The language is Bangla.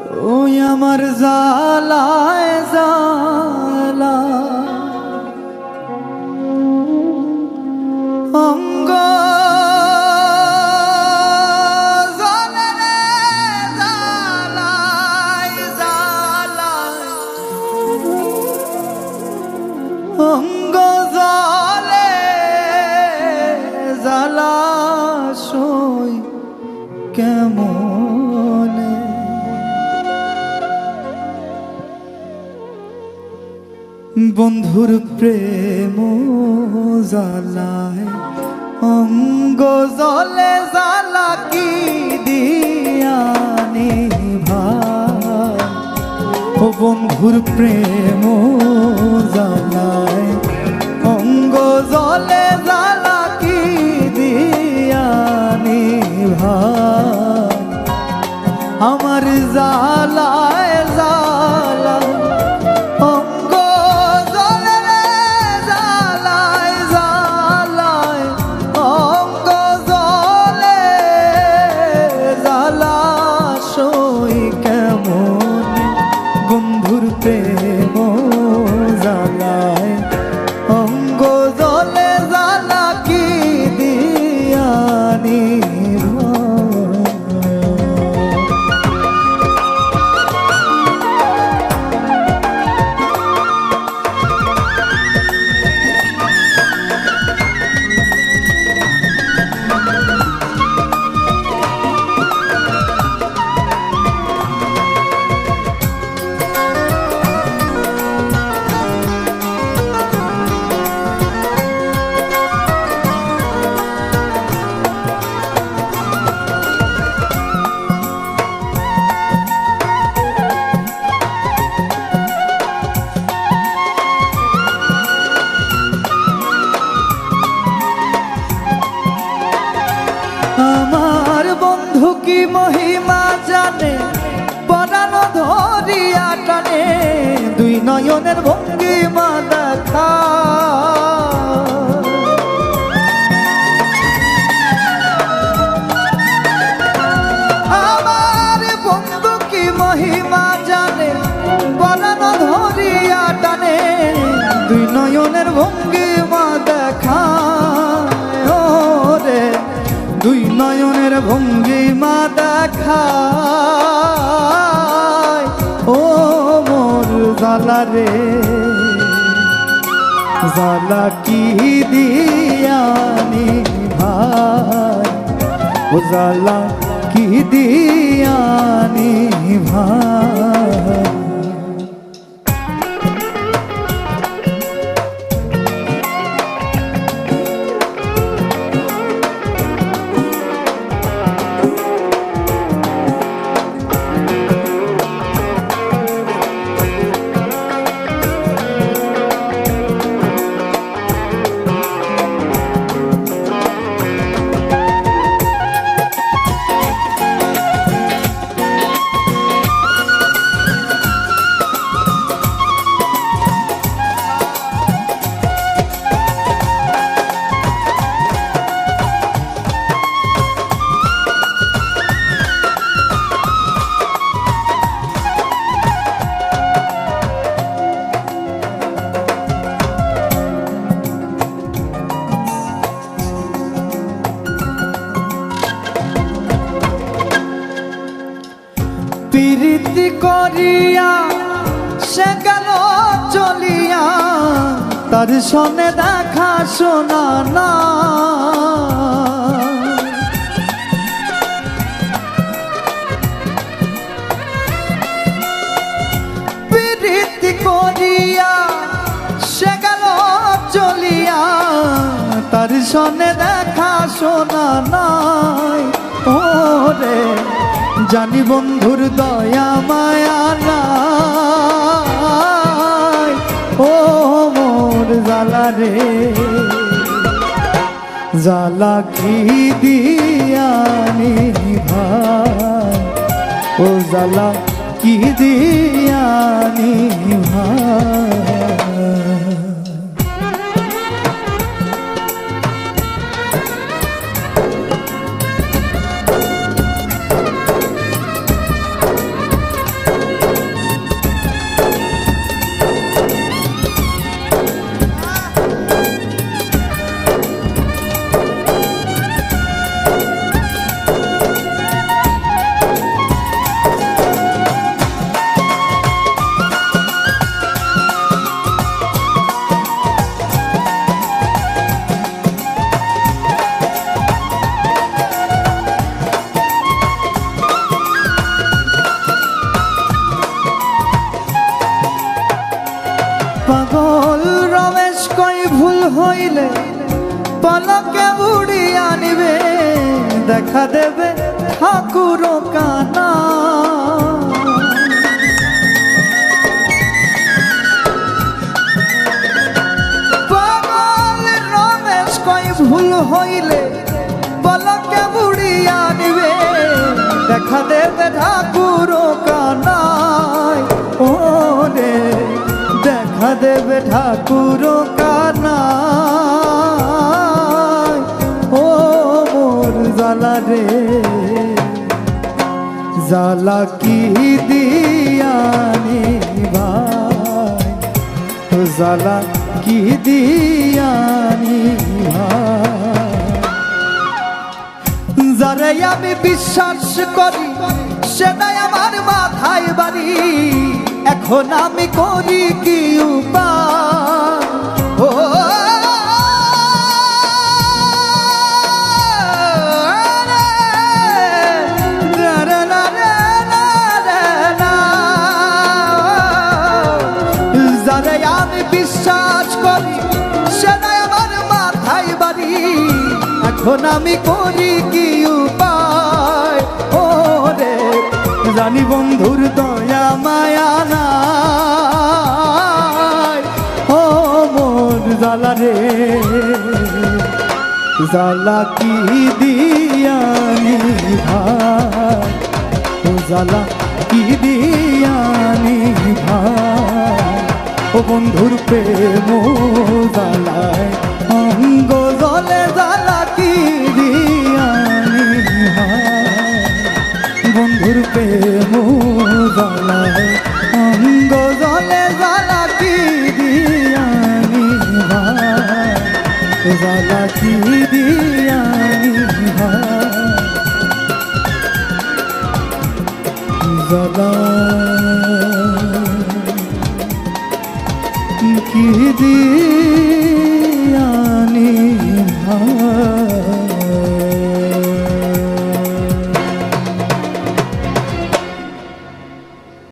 ওই আমার জালায় জালা অঙ্গ জ্বলে রে জালায় জালায় অঙ্গ জ্বলে জালাশয় কেমনে বন্ধুর প্রেম জালায় অঙ্গ জলে জালা কি দিয়ানি ভাই ও বন্ধুর প্রেম জালায় অঙ্গ জলে জালা কি দিয়ানি ভাই আমার জালায় জালা প্রেম জালায় অঙ্গ জলে জালা কি দিয়ানি আমার বন্ধু কি মহিমা জানে পরানো ধরিয়া টানে দুই নয়নের ভঙ্গিমা দেখা আমার বন্ধু কি মহিমা জানে পরানো ধরিয়া টানে দুই নয়নের ভঙ্গিমা দেখা দুই নয়নের ভঙ্গিমা দেখায় ও মোর জালা রে জালা কি দিয়ানি ভাই ও জালা কি দিয়ানি ভাই প্রীতি করিয়া সে গেল চলিয়া তার সনে দেখা শোনা না প্রীতি করিয়া সে গেল চলিয়া তার সনে দেখা শোনা নাই ওরে জানি বন্ধুর দয়া মায়া নাই ও মোর জালা রে জালা কি দিয়ানি ভাই ও জালা কি দিয়ানি ভাই হইলে পলকে উড়িয়া নিবে দেখা দেবে ঠাকুর কানা পাগল রমেশ কই ভুল হইলে পলকে উড়িয়া নিবে দেখা দেবে ঠাকুর কানায় ও রে দেখা দেবে ঠাকুর কানায় ও মোর জালা রে জালা কি দিয়ানি ভাই তো জালা কি দিয়ানি ভাই যারে আমি বিশ্বাস করি সেটাই আমার মাথায় বাড়ি এখন আমি করি কি উপায় ও যারে আমি বিশ্বাস করি সেটাই আমার মাথায় বাড়ি এখন আমি করি কি উপায় ও রে জানি বন্ধুর দয়া মায়া নাই ও মোর জালা রে জালা কি দিয়ানি ভাই ও জালা কি দিয়ানি ভাই ও বন্ধুর প্রেম জালায় অঙ্গ জলে জালা কি দিয়ানি ভাই বন্ধুর প্রেম জালায় অঙ্গ জলে জালা কি দিয়ানি ভাই জালা কি দিয়ানি ভাই জালা কি দিয়ানি ভাই।